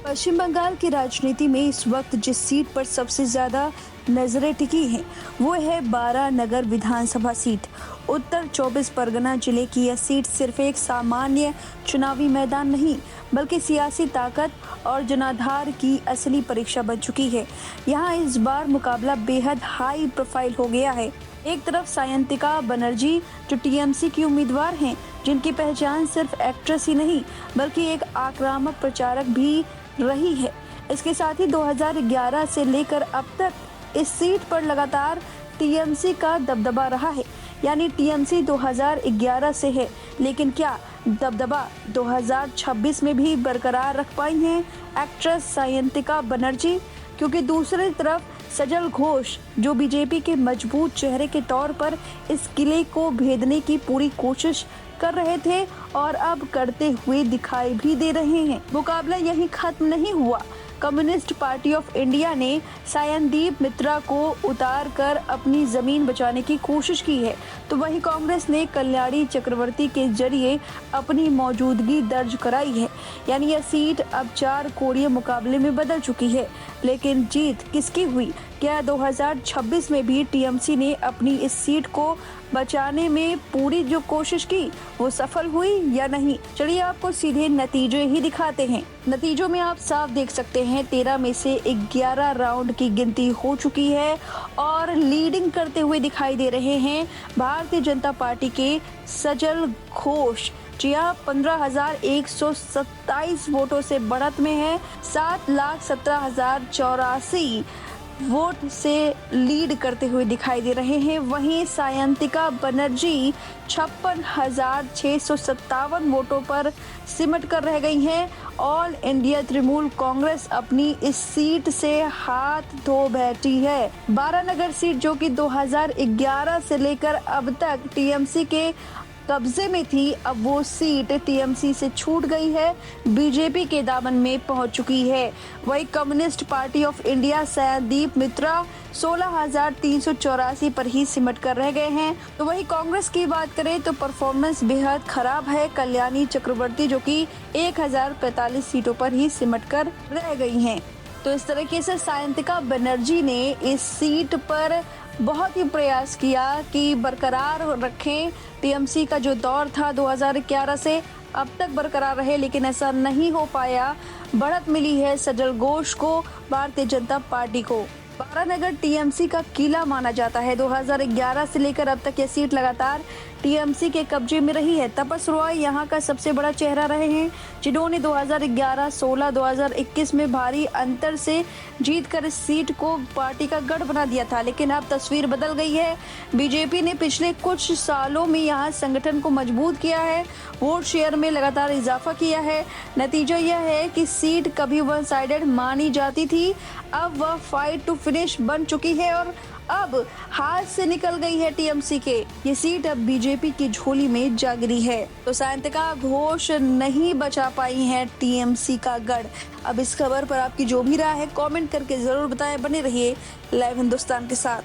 पश्चिम बंगाल की राजनीति में इस वक्त जिस सीट पर सबसे ज्यादा नजरें टिकी हैं, वो है बारा नगर विधानसभा सीट। उत्तर 24 परगना जिले की यह सीट सिर्फ एक सामान्य चुनावी मैदान नहीं, बल्कि सियासी ताकत और जनाधार की असली परीक्षा बन चुकी है। यहाँ इस बार मुकाबला बेहद हाई प्रोफाइल हो गया है। एक तरफ सायंतिका बनर्जी जो टीएमसी की उम्मीदवार हैं, जिनकी पहचान सिर्फ एक्ट्रेस ही नहीं बल्कि एक आक्रामक प्रचारक भी रही है। इसके साथ ही 2011 से लेकर अब तक इस सीट पर लगातार टीएमसी का दबदबा रहा है। यानी टीएमसी 2011 से है, लेकिन क्या दबदबा 2026 में भी बरकरार रख पाई हैं एक्ट्रेस सायंतिका बनर्जी? क्योंकि दूसरी तरफ सजल घोष जो बीजेपी के मजबूत चेहरे के तौर पर इस किले को भेदने की पूरी कोशिश कर रहे थे और अब करते हुए दिखाई भी दे रहे हैं। मुकाबला यहीं खत्म नहीं हुआ। कम्युनिस्ट पार्टी ऑफ इंडिया ने सायनदीप मित्रा को उतार कर अपनी जमीन बचाने की कोशिश की है, तो वहीं कांग्रेस ने कल्याणी चक्रवर्ती के जरिए अपनी मौजूदगी दर्ज कराई है। यानी यह सीट अब 4 कोणीय मुकाबले में बदल चुकी है। लेकिन जीत किसकी हुई? क्या 2026 में भी टीएमसी ने अपनी इस सीट को बचाने में पूरी जो कोशिश की वो सफल हुई या नहीं? चलिए आपको सीधे नतीजे ही दिखाते हैं। नतीजों में आप साफ देख सकते हैं 13 में से 11 राउंड की गिनती हो चुकी है और लीडिंग करते हुए दिखाई दे रहे हैं भारतीय जनता पार्टी के सजल घोष। जी हाँ, 15,127 वोटों से बढ़त में है। 7,17,084 वोट से लीड करते हुए दिखाई दे रहे हैं। वहीं सायंतिका बनर्जी 56,657 वोटों पर सिमट कर रह गई हैं। ऑल इंडिया तृणमूल कांग्रेस अपनी इस सीट से हाथ धो बैठी है। बारानगर सीट जो कि 2011 से लेकर अब तक टीएमसी के कब्जे में थी, अब वो सीट टीएमसी से छूट गई है, बीजेपी के दामन में पहुंच चुकी है। वही कम्युनिस्ट पार्टी ऑफ इंडिया सायनदीप मित्रा 16,384 पर ही सिमट कर रह गए हैं। तो वही कांग्रेस की बात करें तो परफॉर्मेंस बेहद खराब है। कल्याणी चक्रवर्ती जो कि 1,045 सीटों पर ही सिमट कर रह गई हैं। तो इस तरीके से सायंतिका बनर्जी ने इस सीट पर बहुत ही प्रयास किया कि बरकरार रखें। टीएमसी का जो दौर था 2011 से अब तक बरकरार रहे, लेकिन ऐसा नहीं हो पाया। बढ़त मिली है सजल घोष को, भारतीय जनता पार्टी को। बारानगर टीएमसी का किला माना जाता है। 2011 से लेकर अब तक यह सीट लगातार टीएमसी के कब्जे में रही है। तपस रॉय यहाँ का सबसे बड़ा चेहरा रहे हैं, जिन्होंने 2011, 16, 2021 में भारी अंतर से जीतकर इस सीट को पार्टी का गढ़ बना दिया था। लेकिन अब तस्वीर बदल गई है। बीजेपी ने पिछले कुछ सालों में यहाँ संगठन को मजबूत किया है, वोट शेयर में लगातार इजाफा किया है। नतीजा यह है कि सीट कभी वन साइडेड मानी जाती थी, अब वह फाइट टू फिनिश बन चुकी है और अब हाथ से निकल गई है टीएमसी के। ये सीट अब बीजेपी की झोली में जा गिरी है। तो सायंतिका घोष नहीं बचा पाई है टीएमसी का गढ़। अब इस खबर पर आपकी जो भी राय है कमेंट करके जरूर बताएं। बने रहिए लाइव हिंदुस्तान के साथ।